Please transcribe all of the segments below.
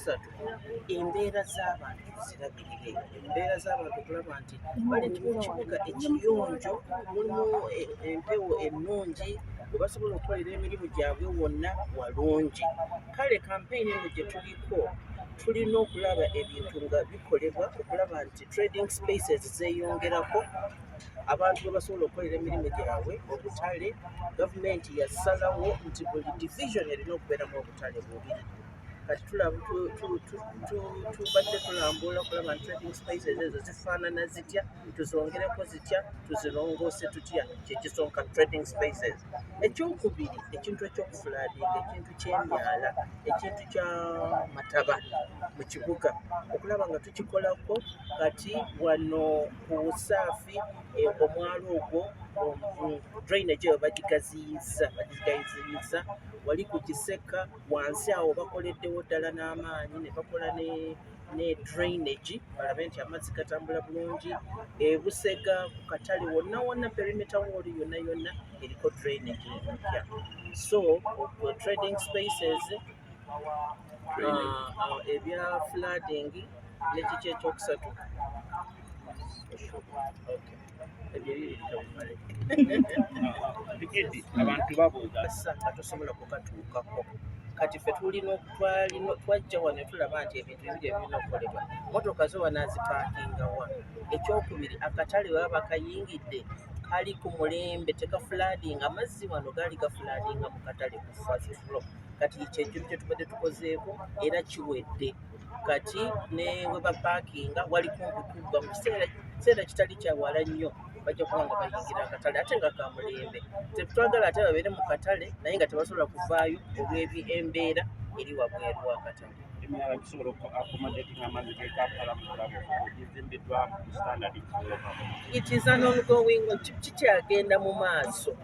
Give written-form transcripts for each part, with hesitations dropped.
ekyokusatu embeera z'abantu zirabirire. Embeera z'abantu okulaba nti bali mu kibuga ekiyonjo, mulimu empewo ennungi, bwe basobola okukolera emirimu gyabwe wonna walungi. Kale kampeyini eno gye tuliko tulina okulaba ebintu nga bikolebwa okulaba nti trading spaces zeeyongerako, abantu bwe basobola okukolera emirimu gyabwe. Obutale gavumenti yasalawo nti buli division erina okubeeramu obutale bubiri. Kati tubadde tulambula okulaba nti trading spaces ezo zifaanana zitya, tuzongereko zitya, tuzirongoose tutya, kyekisooka trading spaces. Ekyokubiri, ekintu eky'okufulaadinga, ekintu ky'emyala, ekintu ky'amataba mu kibuga, okulaba nga tukikolako. Kati wano ku Busaafi omwalo ogwo drainage eyo bagigaziyiza, wali ku Kiseka wansi awo bakoleddewo ddala n'amaanyi ne bakola ne drainage balabe nti amazzi gatambula bulungi. Busega ku Katale wonna perimeter wall yonna eriko drainage empya. So trading spaces, ebya flooding n'ekiki ekyokusatu abantu babuuza nga tosobola kukatuukako. Kati ffe twajja wano tulaba nti ebintu ebiri ebirina okukolebwa, motoka zo wano azipaakinga wa. Ekyokubiri, akatale baba bakayingidde kali ku mulembe, tekafulaadinga. Amazzi wano gaali gafulaadinga mu katale ku first floor. Kati kyekintu kye tubadde tukozeeko era kiwedde. Kati ne we bapaakinga wali kumpi kuggwa mu kiseera kitali kyawala nnyo, bajja kuba nga bayingira akatale ate nga ka mulembe. Tetwagala ate babeere mu katale naye nga tebasobola kuvaayo olw'embeera eri wabweru w'akatale. emyala gisobola accommodating amazzi g'ekampala mu kulabo gizimbiddwa mu standard kisoboka. It is an ongoing, kikyagenda mu maaso.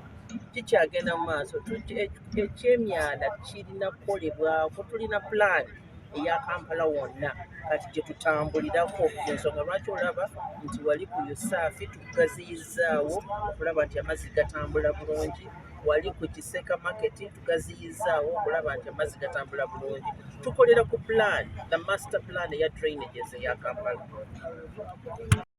Ekyemyala kirina kukolebwako, tulina plan eya Kampala wonna kati gye tutambulirako. Ensonga lwaki olaba nti wali ku Busaafi tugaziyizaawo okulaba nti amazzi gatambula bulungi, wali ku Kiseka market tugaziyizaawo okulaba nti amazzi gatambula bulungi. Tukolera ku plan, the master plan eya drainages eya Kampala.